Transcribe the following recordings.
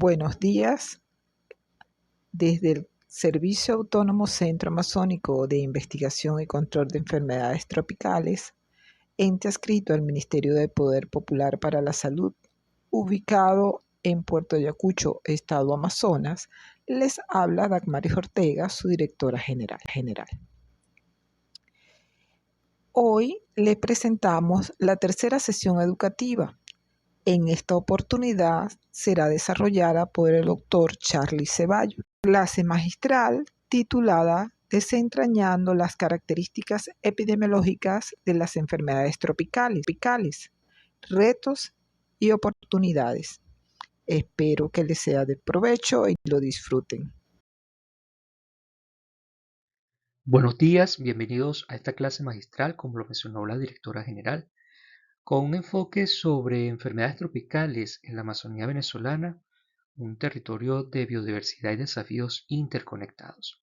Buenos días. Desde el Servicio Autónomo Centro Amazónico de Investigación y Control de Enfermedades Tropicales, ente adscrito al Ministerio de Poder Popular para la Salud, ubicado en Puerto Ayacucho, Estado Amazonas, les habla Dagmaris Ortega, su directora general. Hoy les presentamos la tercera sesión educativa. En esta oportunidad será desarrollada por el doctor Charly Ceballos. Clase magistral titulada Desentrañando las características epidemiológicas de las enfermedades tropicales, retos y oportunidades. Espero que les sea de provecho y lo disfruten. Buenos días, bienvenidos a esta clase magistral, como lo mencionó la directora general, con un enfoque sobre enfermedades tropicales en la Amazonía venezolana, un territorio de biodiversidad y desafíos interconectados.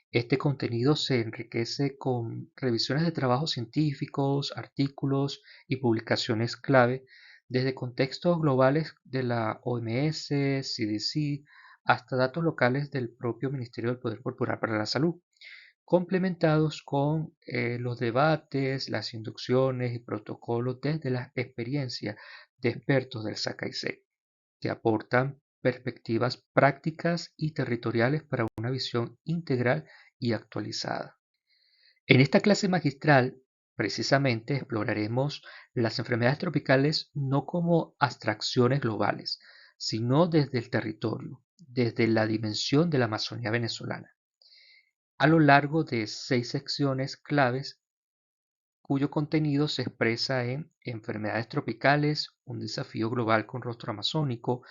Este contenido se enriquece con revisiones de trabajos científicos, artículos y publicaciones clave desde contextos globales de la OMS, CDC, hasta datos locales del propio Ministerio del Poder Popular para la Salud, complementados con los debates, las inducciones y protocolos desde la experiencia de expertos del SACAIC, que aportan perspectivas prácticas y territoriales para una visión integral y actualizada. En esta clase magistral, precisamente, exploraremos las enfermedades tropicales no como abstracciones globales, sino desde el territorio, desde la dimensión de la Amazonía venezolana, a lo largo de 6 secciones claves cuyo contenido se expresa en enfermedades tropicales, un desafío global con rostro amazónico,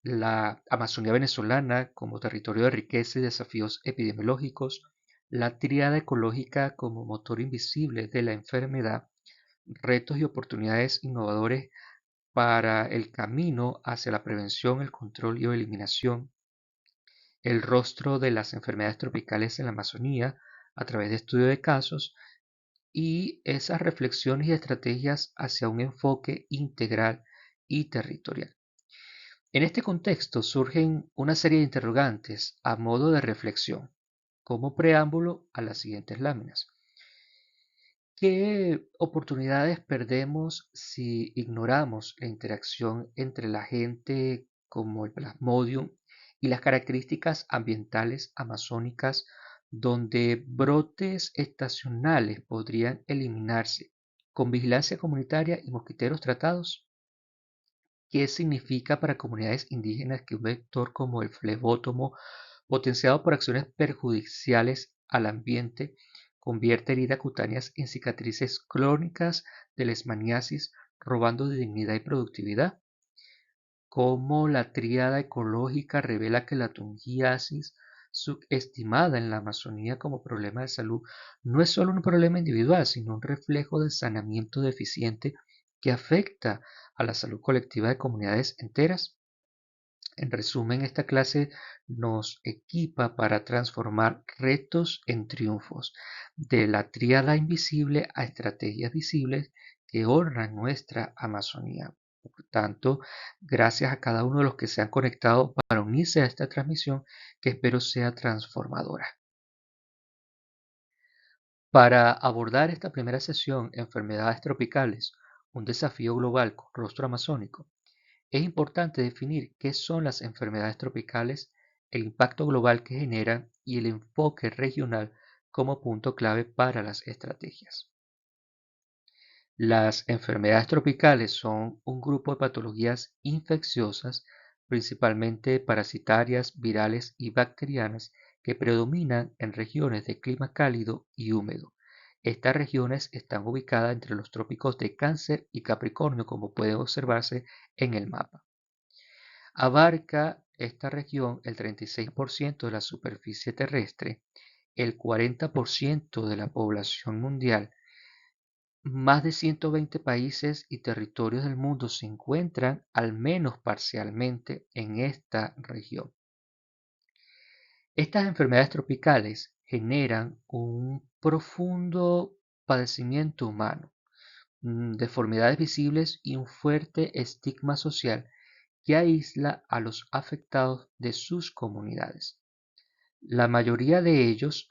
la Amazonía venezolana como territorio de riqueza y desafíos epidemiológicos, la tríada ecológica como motor invisible de la enfermedad, retos y oportunidades innovadores para el camino hacia la prevención, el control y eliminación, el rostro de las enfermedades tropicales en la Amazonía a través de estudio de casos y esas reflexiones y estrategias hacia un enfoque integral y territorial. En este contexto surgen una serie de interrogantes a modo de reflexión, como preámbulo a las siguientes láminas. ¿Qué oportunidades perdemos si ignoramos la interacción entre la gente como el Plasmodium y las características ambientales amazónicas donde brotes estacionales podrían eliminarse con vigilancia comunitaria y mosquiteros tratados? ¿Qué significa para comunidades indígenas que un vector como el flebótomo, potenciado por acciones perjudiciales al ambiente, convierte heridas cutáneas en cicatrices crónicas de leishmaniasis, robando dignidad y productividad? ¿Cómo la tríada ecológica revela que la tungiasis, subestimada en la Amazonía como problema de salud, no es solo un problema individual, sino un reflejo del saneamiento deficiente que afecta a la salud colectiva de comunidades enteras? En resumen, esta clase nos equipa para transformar retos en triunfos, de la tríada invisible a estrategias visibles que honran nuestra Amazonía. Por tanto, gracias a cada uno de los que se han conectado para unirse a esta transmisión que espero sea transformadora. Para abordar esta primera sesión, enfermedades tropicales, un desafío global con rostro amazónico, es importante definir qué son las enfermedades tropicales, el impacto global que generan y el enfoque regional como punto clave para las estrategias. Las enfermedades tropicales son un grupo de patologías infecciosas, principalmente parasitarias, virales y bacterianas, que predominan en regiones de clima cálido y húmedo. Estas regiones están ubicadas entre los trópicos de Cáncer y Capricornio, como puede observarse en el mapa. Abarca esta región el 36% de la superficie terrestre, el 40% de la población mundial. Más de 120 países y territorios del mundo se encuentran al menos parcialmente en esta región. Estas enfermedades tropicales generan un profundo padecimiento humano, deformidades visibles y un fuerte estigma social que aísla a los afectados de sus comunidades. La mayoría de ellos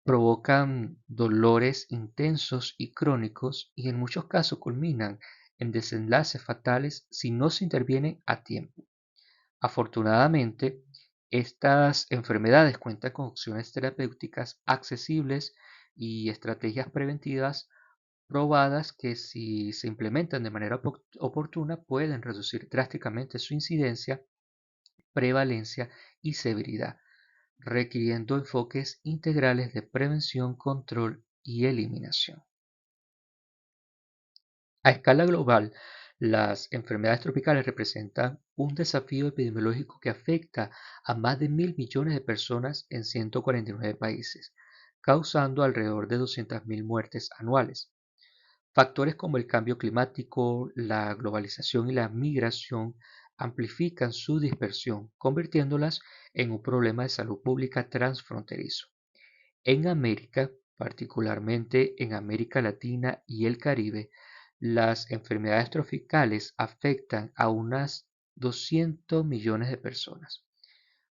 provocan dolores intensos y crónicos y en muchos casos culminan en desenlaces fatales si no se interviene a tiempo. Afortunadamente, estas enfermedades cuentan con opciones terapéuticas accesibles y estrategias preventivas probadas que si se implementan de manera oportuna pueden reducir drásticamente su incidencia, prevalencia y severidad, requiriendo enfoques integrales de prevención, control y eliminación. A escala global, las enfermedades tropicales representan un desafío epidemiológico que afecta a más de 1.000 millones de personas en 149 países, causando alrededor de 200.000 muertes anuales. Factores como el cambio climático, la globalización y la migración amplifican su dispersión, convirtiéndolas en un problema de salud pública transfronterizo. En América, particularmente en América Latina y el Caribe, las enfermedades tropicales afectan a unas 200 millones de personas,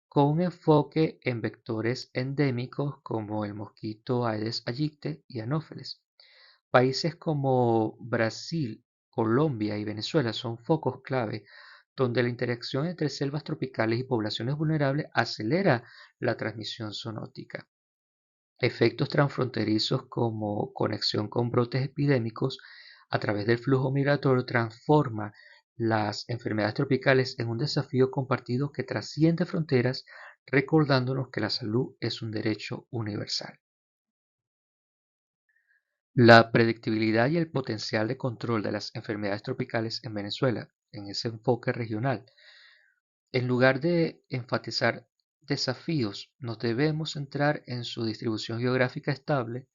con un enfoque en vectores endémicos como el mosquito Aedes aegypti y Anopheles. Países como Brasil, Colombia y Venezuela son focos clave donde la interacción entre selvas tropicales y poblaciones vulnerables acelera la transmisión zoonótica. Efectos transfronterizos como conexión con brotes epidémicos a través del flujo migratorio transforma las enfermedades tropicales en un desafío compartido que trasciende fronteras, recordándonos que la salud es un derecho universal. La predictibilidad y el potencial de control de las enfermedades tropicales en Venezuela, en ese enfoque regional, en lugar de enfatizar desafíos, nos debemos centrar en su distribución geográfica estable,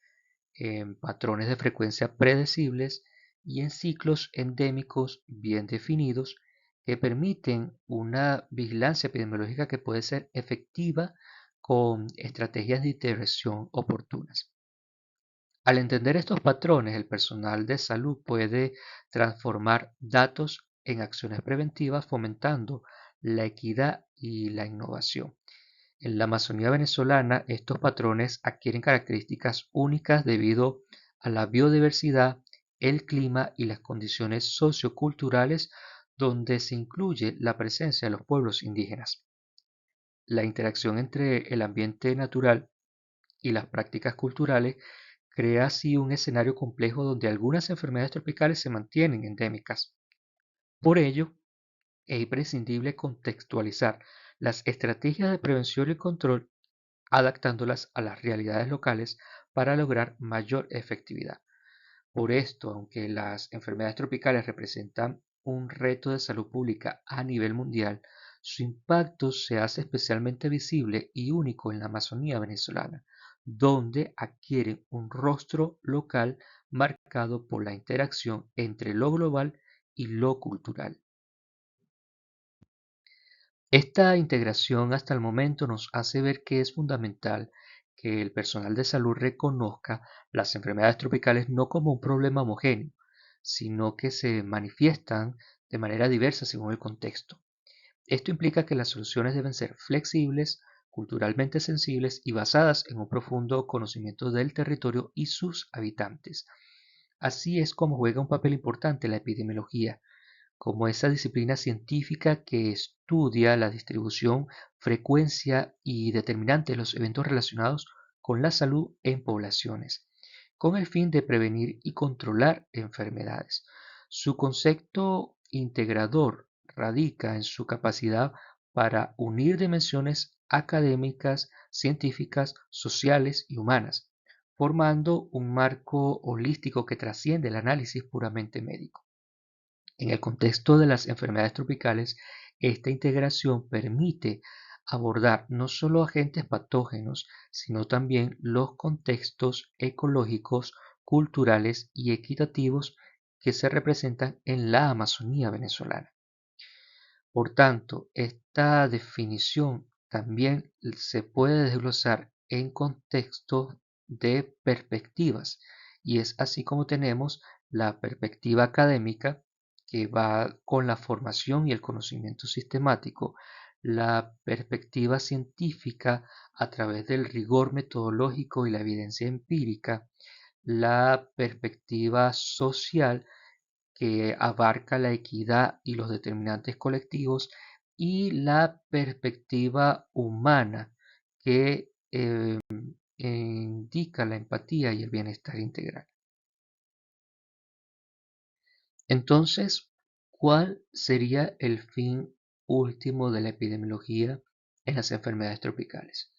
en patrones de frecuencia predecibles y en ciclos endémicos bien definidos que permiten una vigilancia epidemiológica que puede ser efectiva con estrategias de intervención oportunas. Al entender estos patrones, el personal de salud puede transformar datos en acciones preventivas, fomentando la equidad y la innovación. En la Amazonía venezolana, estos patrones adquieren características únicas debido a la biodiversidad, el clima y las condiciones socioculturales donde se incluye la presencia de los pueblos indígenas. La interacción entre el ambiente natural y las prácticas culturales crea así un escenario complejo donde algunas enfermedades tropicales se mantienen endémicas. Por ello, es imprescindible contextualizar las estrategias de prevención y control adaptándolas a las realidades locales para lograr mayor efectividad. Por esto, aunque las enfermedades tropicales representan un reto de salud pública a nivel mundial, su impacto se hace especialmente visible y único en la Amazonía venezolana, donde adquieren un rostro local marcado por la interacción entre lo global y lo cultural. Esta integración hasta el momento nos hace ver que es fundamental que el personal de salud reconozca las enfermedades tropicales no como un problema homogéneo, sino que se manifiestan de manera diversa según el contexto. Esto implica que las soluciones deben ser flexibles, culturalmente sensibles y basadas en un profundo conocimiento del territorio y sus habitantes. Así es como juega un papel importante la epidemiología, como esa disciplina científica que estudia la distribución, frecuencia y determinante de los eventos relacionados con la salud en poblaciones, con el fin de prevenir y controlar enfermedades. Su concepto integrador radica en su capacidad para unir dimensiones académicas, científicas, sociales y humanas, formando un marco holístico que trasciende el análisis puramente médico. En el contexto de las enfermedades tropicales, esta integración permite abordar no solo agentes patógenos, sino también los contextos ecológicos, culturales y equitativos que se representan en la Amazonía venezolana. Por tanto, esta definición también se puede desglosar en contextos de perspectivas, y es así como tenemos la perspectiva académica, que va con la formación y el conocimiento sistemático, la perspectiva científica a través del rigor metodológico y la evidencia empírica, la perspectiva social que abarca la equidad y los determinantes colectivos, y la perspectiva humana que indica la empatía y el bienestar integral. Entonces, ¿cuál sería el fin último de la epidemiología en las enfermedades tropicales?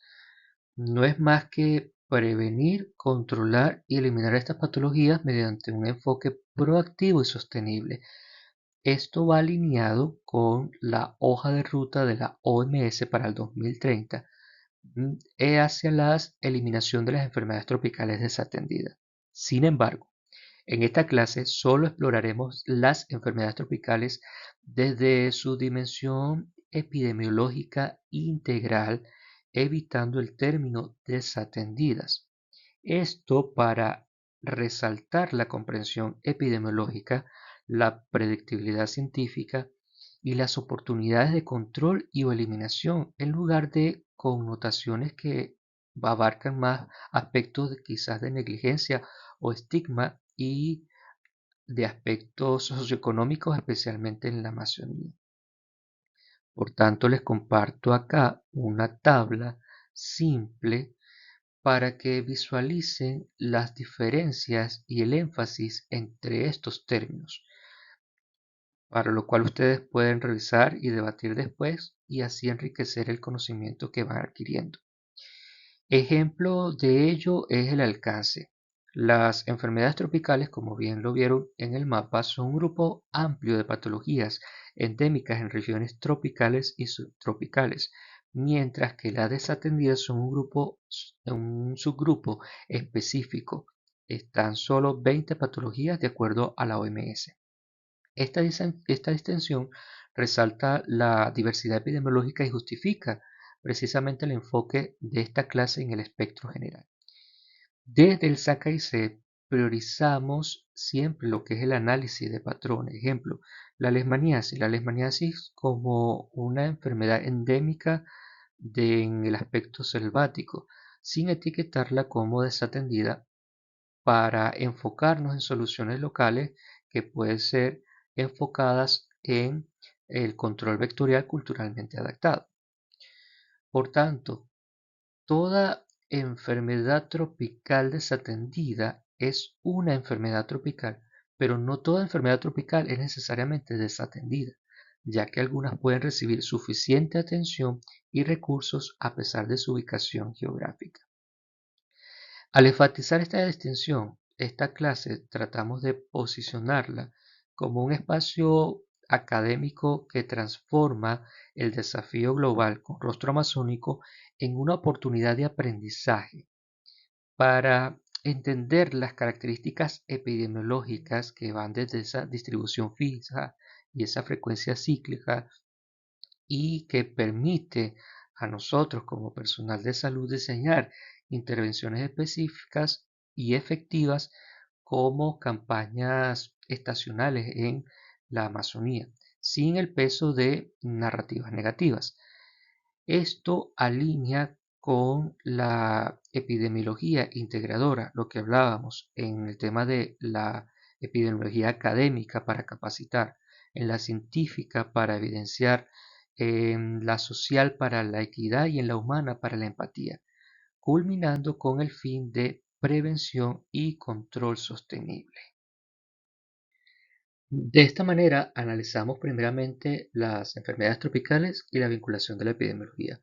No es más que prevenir, controlar y eliminar estas patologías mediante un enfoque proactivo y sostenible. Esto va alineado con la hoja de ruta de la OMS para el 2030 hacia la eliminación de las enfermedades tropicales desatendidas. Sin embargo, en esta clase solo exploraremos las enfermedades tropicales desde su dimensión epidemiológica integral, evitando el término desatendidas. Esto para resaltar la comprensión epidemiológica, la predictibilidad científica y las oportunidades de control y o eliminación, en lugar de connotaciones que abarcan más aspectos quizás de negligencia o estigma y de aspectos socioeconómicos, especialmente en la Amazonía. Por tanto, les comparto acá una tabla simple para que visualicen las diferencias y el énfasis entre estos términos, para lo cual ustedes pueden revisar y debatir después y así enriquecer el conocimiento que van adquiriendo. Ejemplo de ello es el alcance. Las enfermedades tropicales, como bien lo vieron en el mapa, son un grupo amplio de patologías endémicas en regiones tropicales y subtropicales, mientras que las desatendidas son un subgrupo específico. Están solo 20 patologías de acuerdo a la OMS. Esta distinción resalta la diversidad epidemiológica y justifica precisamente el enfoque de esta clase en el espectro general. Desde el SACAIC priorizamos siempre lo que es el análisis de patrones. Ejemplo, la leishmaniasis. La leishmaniasis como una enfermedad endémica en el aspecto selvático, sin etiquetarla como desatendida, para enfocarnos en soluciones locales que pueden ser enfocadas en el control vectorial culturalmente adaptado. Por tanto, toda enfermedad tropical desatendida es una enfermedad tropical, pero no toda enfermedad tropical es necesariamente desatendida, ya que algunas pueden recibir suficiente atención y recursos a pesar de su ubicación geográfica. Al enfatizar esta distinción, esta clase tratamos de posicionarla como un espacio académico que transforma el desafío global con rostro amazónico en una oportunidad de aprendizaje para entender las características epidemiológicas que van desde esa distribución fija y esa frecuencia cíclica, y que permite a nosotros como personal de salud diseñar intervenciones específicas y efectivas como campañas estacionales en la Amazonía, sin el peso de narrativas negativas. Esto alinea con la epidemiología integradora, lo que hablábamos en el tema de la epidemiología académica para capacitar, en la científica para evidenciar, en la social para la equidad y en la humana para la empatía, culminando con el fin de prevención y control sostenible. De esta manera analizamos primeramente las enfermedades tropicales y la vinculación de la epidemiología.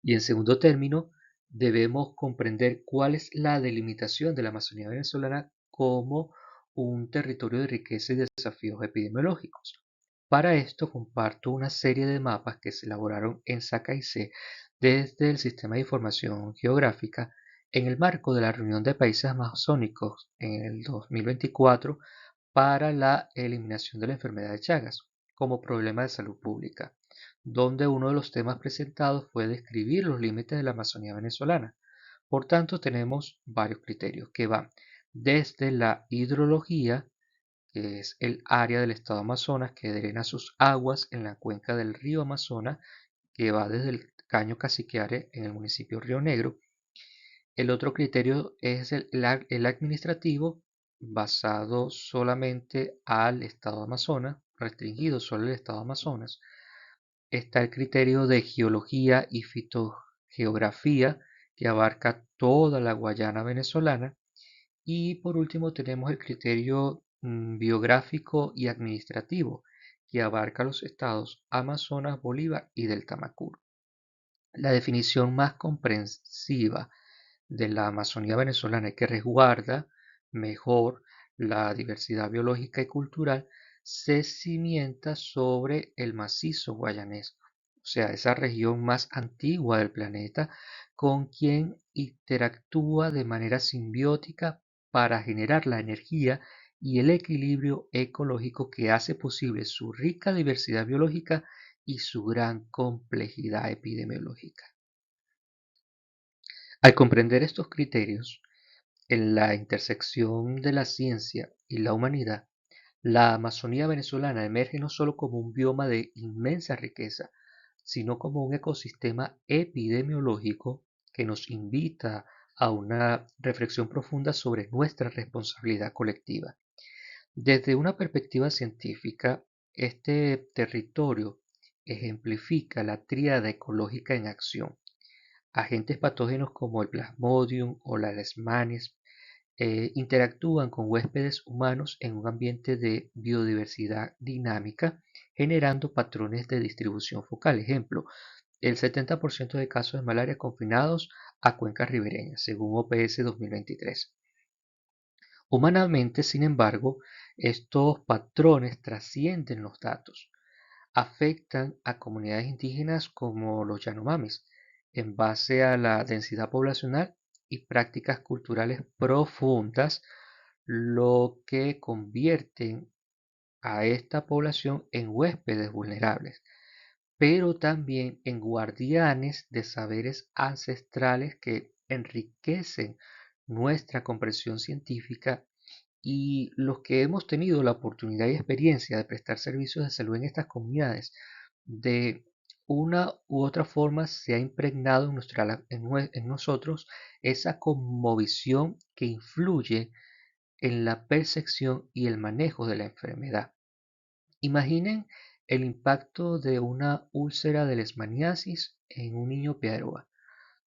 Y en segundo término, debemos comprender cuál es la delimitación de la Amazonía venezolana como un territorio de riqueza y desafíos epidemiológicos. Para esto comparto una serie de mapas que se elaboraron en SACAIC desde el Sistema de Información Geográfica en el marco de la reunión de países amazónicos en el 2024 para la eliminación de la enfermedad de Chagas como problema de salud pública, donde uno de los temas presentados fue describir los límites de la Amazonía venezolana. Por tanto, tenemos varios criterios que van desde la hidrología, que es el área del estado Amazonas que drena sus aguas en la cuenca del río Amazonas, que va desde el Caño Cassiquiare en el municipio Río Negro. El otro criterio es el administrativo, basado solamente al estado Amazonas, restringido solo al estado Amazonas. Está el criterio de geología y fitogeografía, que abarca toda la Guayana venezolana. Y por último tenemos el criterio biográfico y administrativo, que abarca los estados Amazonas, Bolívar y del Tamacuro. La definición más comprensiva de la Amazonía venezolana y que resguarda mejor la diversidad biológica y cultural se cimienta sobre el macizo guayanés, o sea, esa región más antigua del planeta con quien interactúa de manera simbiótica para generar la energía y el equilibrio ecológico que hace posible su rica diversidad biológica y su gran complejidad epidemiológica. Al comprender estos criterios, en la intersección de la ciencia y la humanidad, la Amazonía venezolana emerge no solo como un bioma de inmensa riqueza, sino como un ecosistema epidemiológico que nos invita a una reflexión profunda sobre nuestra responsabilidad colectiva. Desde una perspectiva científica, este territorio ejemplifica la tríada ecológica en acción. Agentes patógenos como el Plasmodium o la Leishmaniasis interactúan con huéspedes humanos en un ambiente de biodiversidad dinámica, generando patrones de distribución focal. Ejemplo, el 70% de casos de malaria confinados a cuencas ribereñas, según OPS 2023. Humanamente, sin embargo, estos patrones trascienden los datos, afectan a comunidades indígenas como los Yanomamis, en base a la densidad poblacional y prácticas culturales profundas, lo que convierten a esta población en huéspedes vulnerables, pero también en guardianes de saberes ancestrales que enriquecen nuestra comprensión científica, y los que hemos tenido la oportunidad y experiencia de prestar servicios de salud en estas comunidades, de una u otra forma se ha impregnado en nosotros esa cosmovisión que influye en la percepción y el manejo de la enfermedad. Imaginen el impacto de una úlcera de leishmaniasis en un niño Piaroa,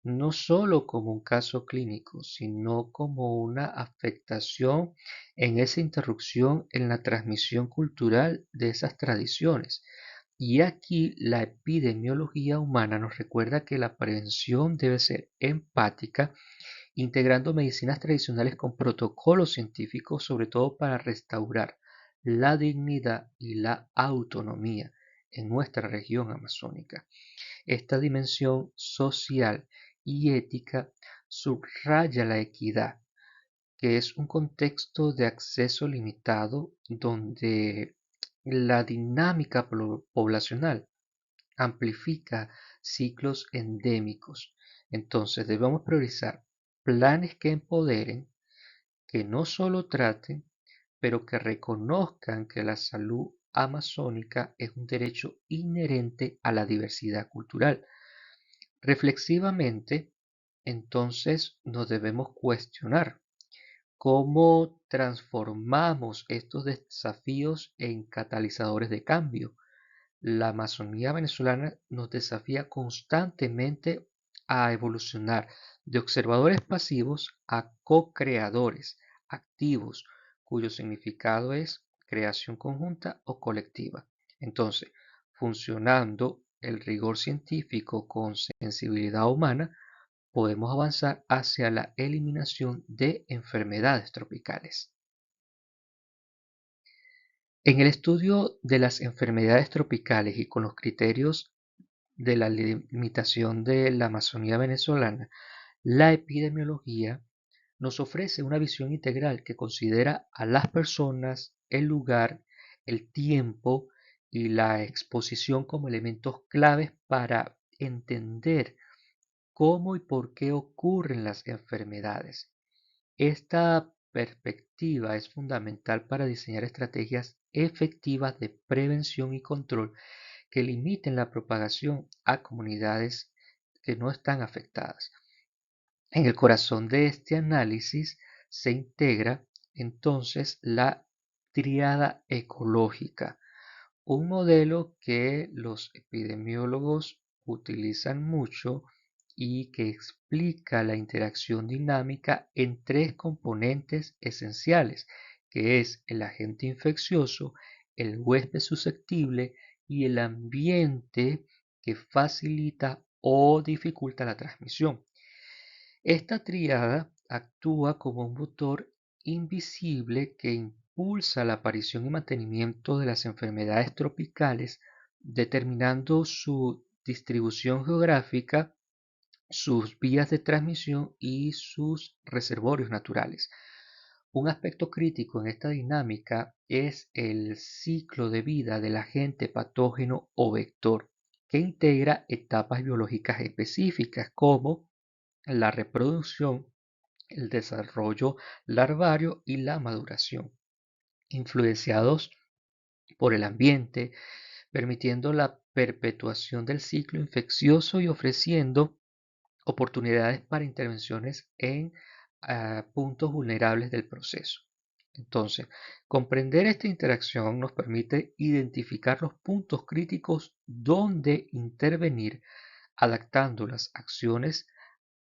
no solo como un caso clínico, sino como una afectación en esa interrupción en la transmisión cultural de esas tradiciones. Y aquí la epidemiología humana nos recuerda que la prevención debe ser empática, integrando medicinas tradicionales con protocolos científicos, sobre todo para restaurar la dignidad y la autonomía en nuestra región amazónica. Esta dimensión social y ética subraya la equidad, que es un contexto de acceso limitado donde la dinámica poblacional amplifica ciclos endémicos. Entonces debemos priorizar planes que empoderen, que no solo traten, pero que reconozcan que la salud amazónica es un derecho inherente a la diversidad cultural. Reflexivamente, entonces nos debemos cuestionar cómo transformamos estos desafíos en catalizadores de cambio. La Amazonía venezolana nos desafía constantemente a evolucionar de observadores pasivos a co-creadores activos, cuyo significado es creación conjunta o colectiva. Entonces, funcionando el rigor científico con sensibilidad humana, podemos avanzar hacia la eliminación de enfermedades tropicales. En el estudio de las enfermedades tropicales y con los criterios de la limitación de la Amazonía venezolana, la epidemiología nos ofrece una visión integral que considera a las personas, el lugar, el tiempo y la exposición como elementos claves para entender cómo y por qué ocurren las enfermedades. Esta perspectiva es fundamental para diseñar estrategias efectivas de prevención y control que limiten la propagación a comunidades que no están afectadas. En el corazón de este análisis se integra entonces la tríada ecológica, un modelo que los epidemiólogos utilizan mucho y que explica la interacción dinámica en tres componentes esenciales, que es el agente infeccioso, el huésped susceptible y el ambiente que facilita o dificulta la transmisión. Esta tríada actúa como un motor invisible que impulsa la aparición y mantenimiento de las enfermedades tropicales, determinando su distribución geográfica, sus vías de transmisión y sus reservorios naturales. Un aspecto crítico en esta dinámica es el ciclo de vida del agente patógeno o vector, que integra etapas biológicas específicas como la reproducción, el desarrollo larvario y la maduración, influenciados por el ambiente, permitiendo la perpetuación del ciclo infeccioso y ofreciendo oportunidades para intervenciones en puntos vulnerables del proceso. Entonces, comprender esta interacción nos permite identificar los puntos críticos donde intervenir, adaptando las acciones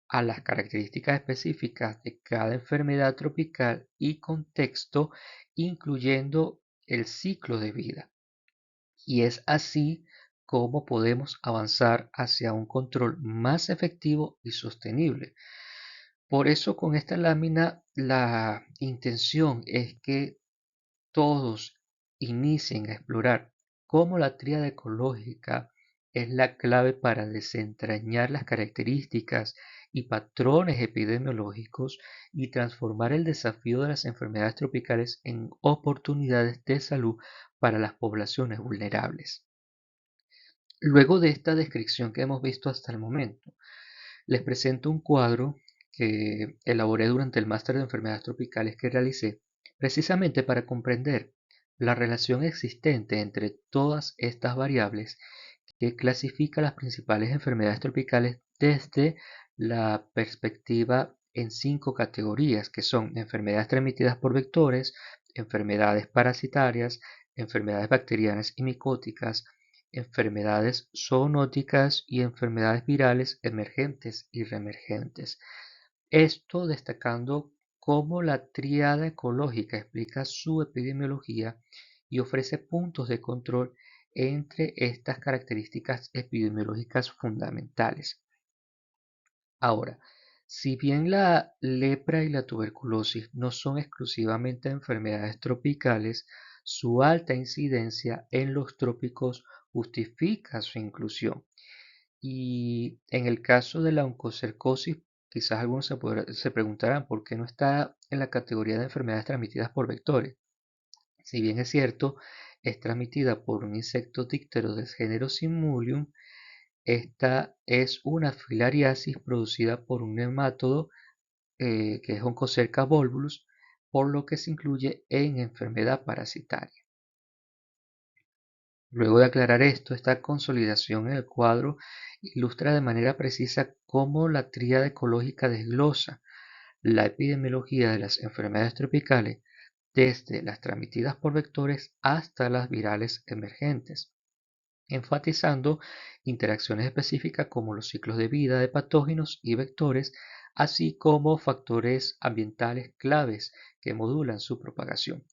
a las características específicas de cada enfermedad tropical y contexto, incluyendo el ciclo de vida. Y es así como podemos avanzar hacia un control más efectivo y sostenible. Por eso con esta lámina la intención es que todos inicien a explorar cómo la tríada ecológica es la clave para desentrañar las características y patrones epidemiológicos y transformar el desafío de las enfermedades tropicales en oportunidades de salud para las poblaciones vulnerables. Luego de esta descripción que hemos visto hasta el momento, les presento un cuadro que elaboré durante el máster de enfermedades tropicales que realicé, precisamente para comprender la relación existente entre todas estas variables que clasifica las principales enfermedades tropicales desde la perspectiva en 5 categorías, que son enfermedades transmitidas por vectores, enfermedades parasitarias, enfermedades bacterianas y micóticas, enfermedades zoonóticas y enfermedades virales emergentes y reemergentes. Esto destacando cómo la tríada ecológica explica su epidemiología y ofrece puntos de control entre estas características epidemiológicas fundamentales. Ahora, si bien la lepra y la tuberculosis no son exclusivamente enfermedades tropicales, su alta incidencia en los trópicos justifica su inclusión. Y en el caso de la oncocercosis, quizás algunos se preguntarán por qué no está en la categoría de enfermedades transmitidas por vectores. Si bien es cierto, es transmitida por un insecto díptero del género Simulium, esta es una filariasis producida por un nematodo que es Onchocerca volvulus, por lo que se incluye en enfermedad parasitaria. Luego de aclarar esto, esta consolidación en el cuadro ilustra de manera precisa cómo la tríada ecológica desglosa la epidemiología de las enfermedades tropicales desde las transmitidas por vectores hasta las virales emergentes, enfatizando interacciones específicas como los ciclos de vida de patógenos y vectores, así como factores ambientales claves que modulan su propagación.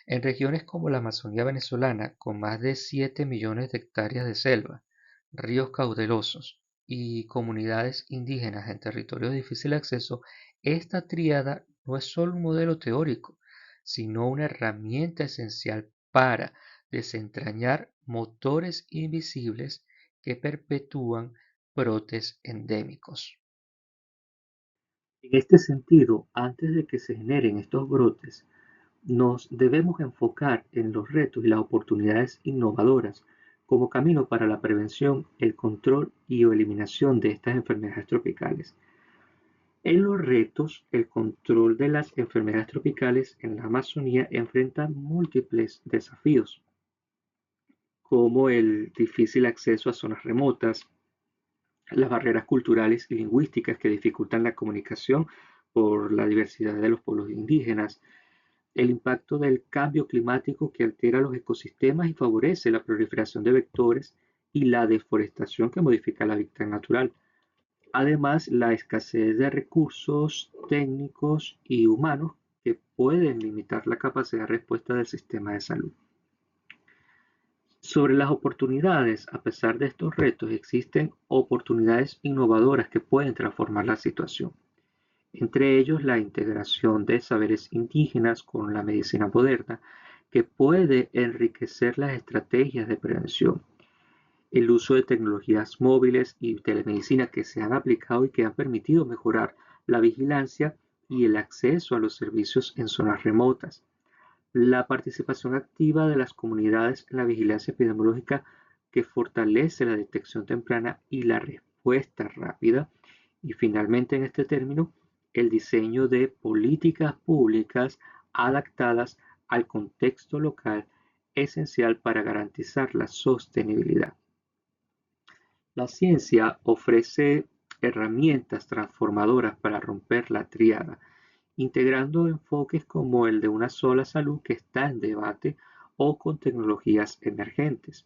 En regiones como la Amazonía venezolana, con más de 7 millones de hectáreas de selva, ríos caudalosos y comunidades indígenas en territorios de difícil acceso, esta tríada no es solo un modelo teórico, sino una herramienta esencial para desentrañar motores invisibles que perpetúan brotes endémicos. En este sentido, antes de que se generen estos brotes, nos debemos enfocar en los retos y las oportunidades innovadoras como camino para la prevención, el control y o eliminación de estas enfermedades tropicales. En los retos, el control de las enfermedades tropicales en la Amazonía enfrenta múltiples desafíos, como el difícil acceso a zonas remotas, las barreras culturales y lingüísticas que dificultan la comunicación por la diversidad de los pueblos indígenas, el impacto del cambio climático que altera los ecosistemas y favorece la proliferación de vectores y la deforestación que modifica el hábitat natural. Además, la escasez de recursos técnicos y humanos que pueden limitar la capacidad de respuesta del sistema de salud. Sobre las oportunidades, a pesar de estos retos, existen oportunidades innovadoras que pueden transformar la situación. Entre ellos, la integración de saberes indígenas con la medicina moderna, que puede enriquecer las estrategias de prevención. El uso de tecnologías móviles y telemedicina que se han aplicado y que han permitido mejorar la vigilancia y el acceso a los servicios en zonas remotas. La participación activa de las comunidades en la vigilancia epidemiológica que fortalece la detección temprana y la respuesta rápida. Y finalmente, en este término, el diseño de políticas públicas adaptadas al contexto local, esencial para garantizar la sostenibilidad. La ciencia ofrece herramientas transformadoras para romper la tríada, integrando enfoques como el de una sola salud que está en debate o con tecnologías emergentes.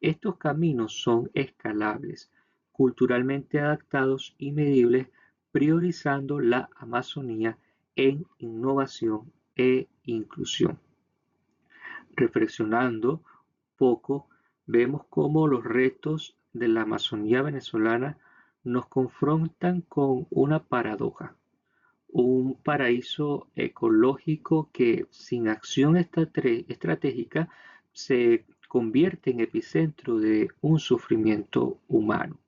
Estos caminos son escalables, culturalmente adaptados y medibles, priorizando la Amazonía en innovación e inclusión. Reflexionando poco, vemos cómo los retos de la Amazonía venezolana nos confrontan con una paradoja, un paraíso ecológico que sin acción estratégica se convierte en epicentro de un sufrimiento humano.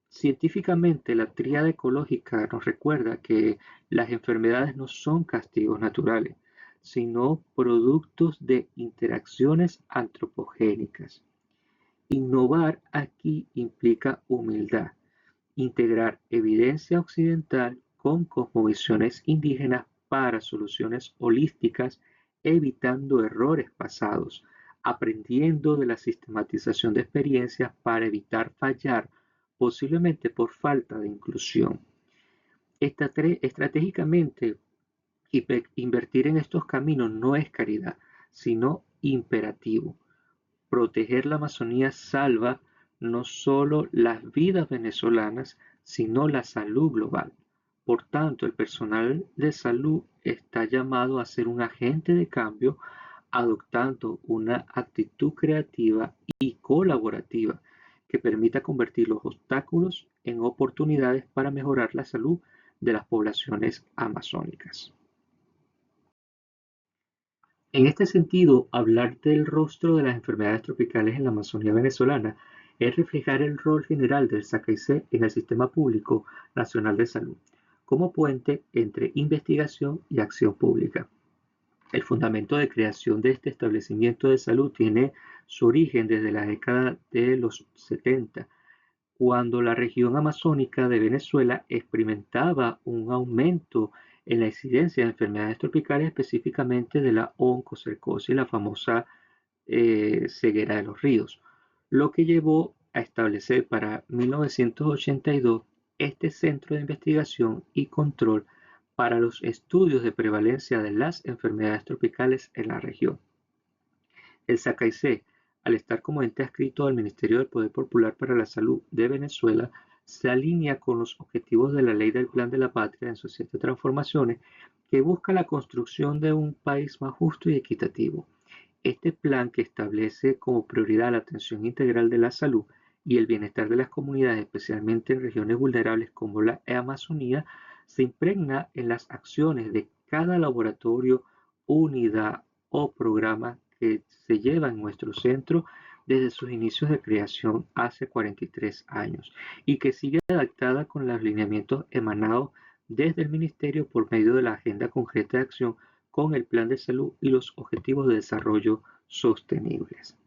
Científicamente, la tríada ecológica nos recuerda que las enfermedades no son castigos naturales, sino productos de interacciones antropogénicas. Innovar aquí implica humildad, integrar evidencia occidental con cosmovisiones indígenas para soluciones holísticas, evitando errores pasados, aprendiendo de la sistematización de experiencias para evitar fallar, posiblemente por falta de inclusión. Estratégicamente, invertir en estos caminos no es caridad, sino imperativo. Proteger la Amazonía salva no solo las vidas venezolanas, sino la salud global. Por tanto, el personal de salud está llamado a ser un agente de cambio, adoptando una actitud creativa y colaborativa que permita convertir los obstáculos en oportunidades para mejorar la salud de las poblaciones amazónicas. En este sentido, hablar del rostro de las enfermedades tropicales en la Amazonía venezolana es reflejar el rol general del SACAIC en el Sistema Público Nacional de Salud, como puente entre investigación y acción pública. El fundamento de creación de este establecimiento de salud tiene su origen desde la década de los 70, cuando la región amazónica de Venezuela experimentaba un aumento en la incidencia de enfermedades tropicales, específicamente de la oncocercosis, la famosa ceguera de los ríos, lo que llevó a establecer para 1982 este centro de investigación y control para los estudios de prevalencia de las enfermedades tropicales en la región. El SACAIC, al estar como ente adscrito al Ministerio del Poder Popular para la Salud de Venezuela, se alinea con los objetivos de la Ley del Plan de la Patria en sus 7 transformaciones, que busca la construcción de un país más justo y equitativo. Este plan, que establece como prioridad la atención integral de la salud y el bienestar de las comunidades, especialmente en regiones vulnerables como la Amazonía, se impregna en las acciones de cada laboratorio, unidad o programa que se lleva en nuestro centro desde sus inicios de creación hace 43 años y que sigue adaptada con los lineamientos emanados desde el Ministerio por medio de la Agenda Concreta de Acción con el Plan de Salud y los Objetivos de Desarrollo Sostenibles.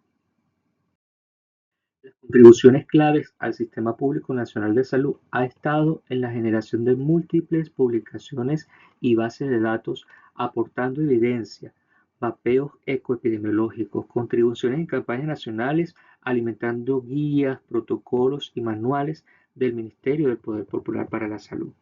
Las contribuciones claves al Sistema Público Nacional de Salud ha estado en la generación de múltiples publicaciones y bases de datos aportando evidencia, mapeos ecoepidemiológicos, contribuciones en campañas nacionales, alimentando guías, protocolos y manuales del Ministerio del Poder Popular para la Salud.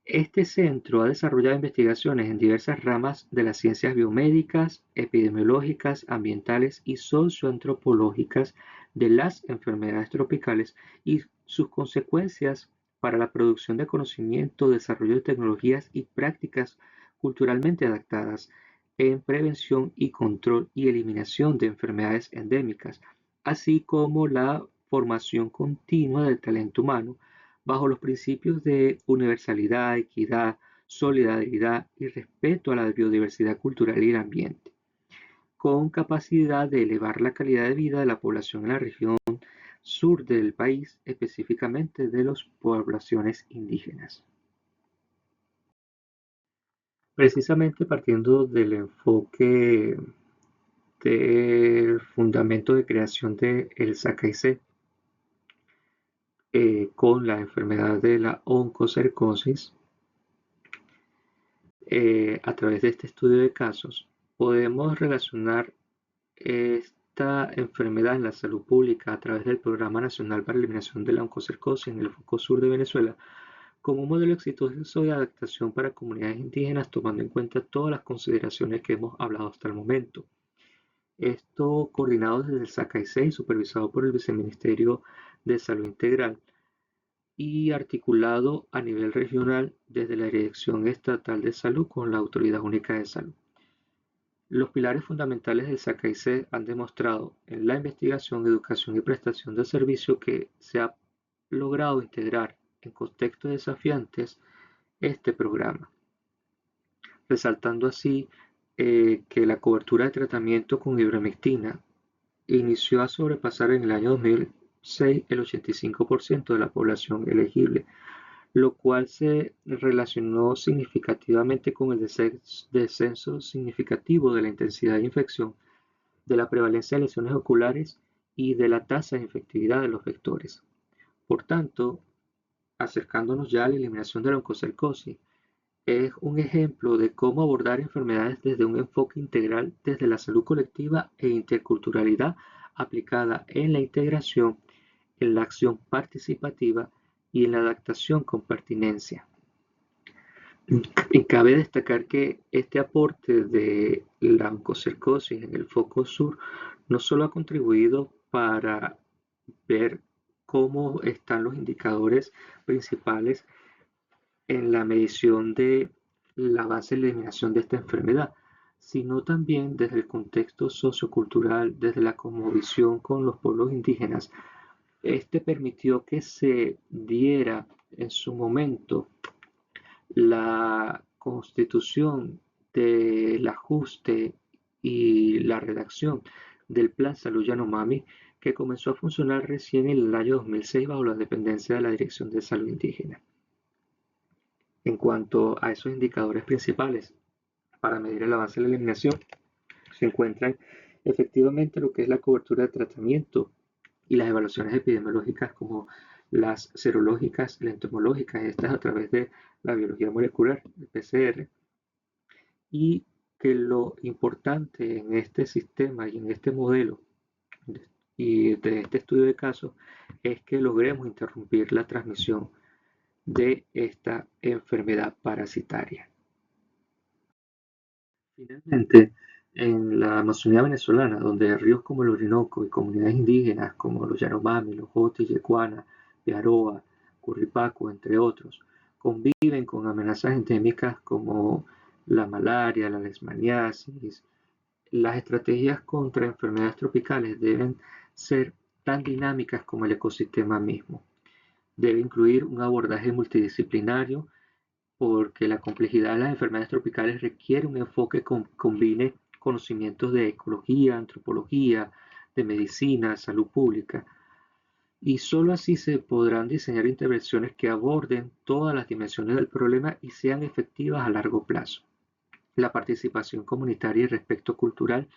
Este centro ha desarrollado investigaciones en diversas ramas de las ciencias biomédicas, epidemiológicas, ambientales y socioantropológicas de las enfermedades tropicales y sus consecuencias para la producción de conocimiento, desarrollo de tecnologías y prácticas culturalmente adaptadas en prevención y control y eliminación de enfermedades endémicas, así como la formación continua del talento humano bajo los principios de universalidad, equidad, solidaridad y respeto a la biodiversidad cultural y el ambiente, con capacidad de elevar la calidad de vida de la población en la región sur del país, específicamente de las poblaciones indígenas. Precisamente partiendo del enfoque del fundamento de creación del SACAIC con la enfermedad de la oncocercosis, a través de este estudio de casos, podemos relacionar esta enfermedad en la salud pública a través del Programa Nacional para la Eliminación de la Oncocercosis en el Foco Sur de Venezuela como un modelo exitoso de adaptación para comunidades indígenas, tomando en cuenta todas las consideraciones que hemos hablado hasta el momento. Esto coordinado desde el SACAIC y supervisado por el Viceministerio de Salud Integral y articulado a nivel regional desde la Dirección Estatal de Salud con la Autoridad Única de Salud. Los pilares fundamentales del SACAIC han demostrado en la investigación, educación y prestación de servicio que se ha logrado integrar en contextos desafiantes este programa, resaltando así que la cobertura de tratamiento con ivermectina inició a sobrepasar en el año 2006 el 85% de la población elegible, lo cual se relacionó significativamente con el descenso significativo de la intensidad de infección, de la prevalencia de lesiones oculares y de la tasa de infectividad de los vectores. Por tanto, acercándonos ya a la eliminación de la oncocercosis, es un ejemplo de cómo abordar enfermedades desde un enfoque integral, desde la salud colectiva e interculturalidad aplicada en la integración, en la acción participativa y en la adaptación con pertinencia. Y cabe destacar que este aporte de la oncocercosis en el foco sur no solo ha contribuido para ver cómo están los indicadores principales en la medición de la base de eliminación de esta enfermedad, sino también desde el contexto sociocultural, desde la cosmovisión con los pueblos indígenas. Este permitió que se diera en su momento la constitución del ajuste y la redacción del Plan Salud Yanomami, que comenzó a funcionar recién en el año 2006 bajo la dependencia de la Dirección de Salud Indígena. En cuanto a esos indicadores principales para medir el avance de la eliminación, se encuentran efectivamente lo que es la cobertura de tratamiento y las evaluaciones epidemiológicas como las serológicas y las entomológicas, estas a través de la biología molecular, el PCR, y que lo importante en este sistema y en este modelo y de este estudio de casos es que logremos interrumpir la transmisión de esta enfermedad parasitaria. Finalmente, en la Amazonía venezolana, donde ríos como el Orinoco y comunidades indígenas como los Yanomami, los Joti, Yecuana, Yaroa, Curripaco, entre otros, conviven con amenazas endémicas como la malaria, la leishmaniasis, las estrategias contra enfermedades tropicales deben ser tan dinámicas como el ecosistema mismo. Debe incluir un abordaje multidisciplinario porque la complejidad de las enfermedades tropicales requiere un enfoque que combine conocimientos de ecología, antropología, de medicina, salud pública, y solo así se podrán diseñar intervenciones que aborden todas las dimensiones del problema y sean efectivas a largo plazo. La participación comunitaria y respeto cultural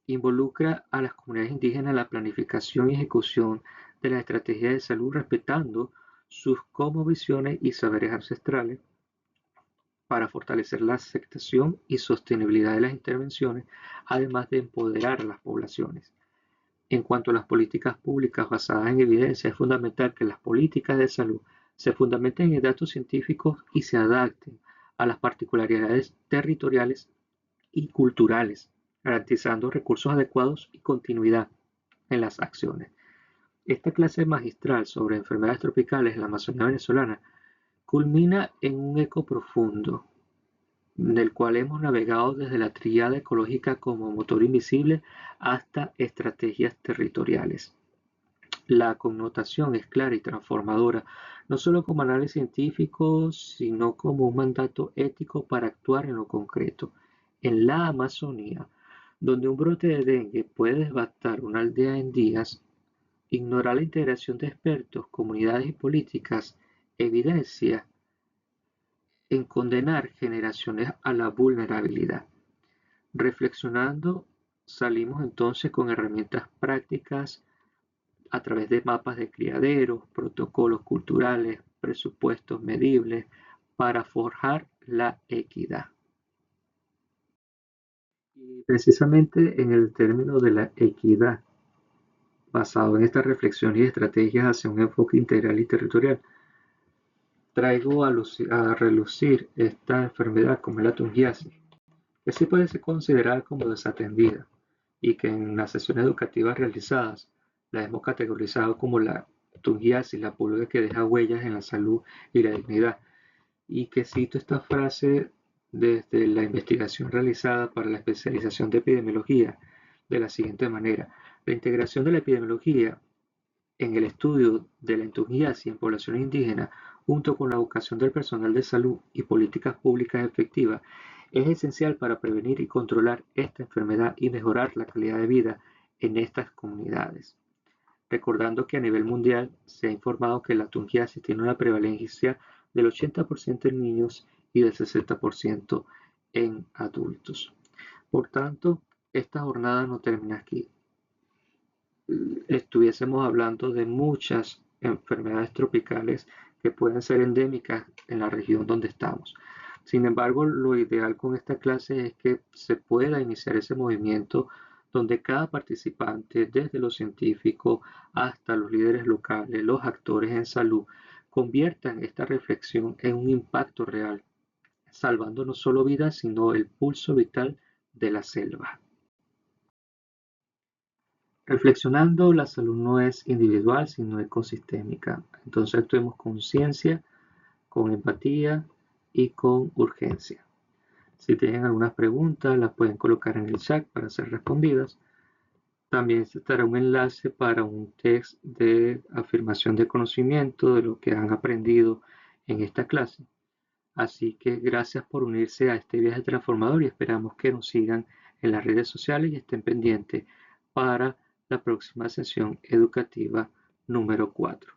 Involucra a las comunidades indígenas en la planificación y ejecución de las estrategias de salud, respetando sus cosmovisiones y saberes ancestrales para fortalecer la aceptación y sostenibilidad de las intervenciones, además de empoderar a las poblaciones. En cuanto a las políticas públicas basadas en evidencia, es fundamental que las políticas de salud se fundamenten en datos científicos y se adapten a las particularidades territoriales y culturales, garantizando recursos adecuados y continuidad en las acciones. Esta clase magistral sobre enfermedades tropicales en la Amazonía venezolana culmina en un eco profundo, del cual hemos navegado desde la tríada ecológica como motor invisible hasta estrategias territoriales. La connotación es clara y transformadora, no solo como análisis científico, sino como un mandato ético para actuar en lo concreto. En la Amazonía, donde un brote de dengue puede devastar una aldea en días, ignorar la integración de expertos, comunidades y políticas evidencia en condenar generaciones a la vulnerabilidad. Reflexionando, salimos entonces con herramientas prácticas a través de mapas de criaderos, protocolos culturales, presupuestos medibles para forjar la equidad. Y precisamente en el término de la equidad, basado en esta reflexión y estrategias hacia un enfoque integral y territorial, traigo a relucir esta enfermedad como la tungiasis, que sí puede ser considerada como desatendida y que en las sesiones educativas realizadas la hemos categorizado como la tungiasis, la pulga que deja huellas en la salud y la dignidad, y que cito esta frase desde la investigación realizada para la especialización de epidemiología de la siguiente manera: la integración de la epidemiología en el estudio de la entungiasis en poblaciones indígenas, junto con la educación del personal de salud y políticas públicas efectivas, es esencial para prevenir y controlar esta enfermedad y mejorar la calidad de vida en estas comunidades. Recordando que a nivel mundial se ha informado que la tungiasis tiene una prevalencia del 80% en niños y del 60% en adultos. Por tanto, esta jornada no termina aquí. Estuviésemos hablando de muchas enfermedades tropicales que pueden ser endémicas en la región donde estamos. Sin embargo, lo ideal con esta clase es que se pueda iniciar ese movimiento donde cada participante, desde los científicos hasta los líderes locales, los actores en salud, conviertan esta reflexión en un impacto real, salvando no solo vidas, sino el pulso vital de la selva. Reflexionando, la salud no es individual, sino ecosistémica. Entonces actuemos con ciencia, con empatía y con urgencia. Si tienen algunas preguntas, las pueden colocar en el chat para ser respondidas. También estará un enlace para un test de afirmación de conocimiento de lo que han aprendido en esta clase. Así que gracias por unirse a este viaje transformador y esperamos que nos sigan en las redes sociales y estén pendientes para la próxima sesión educativa número 4.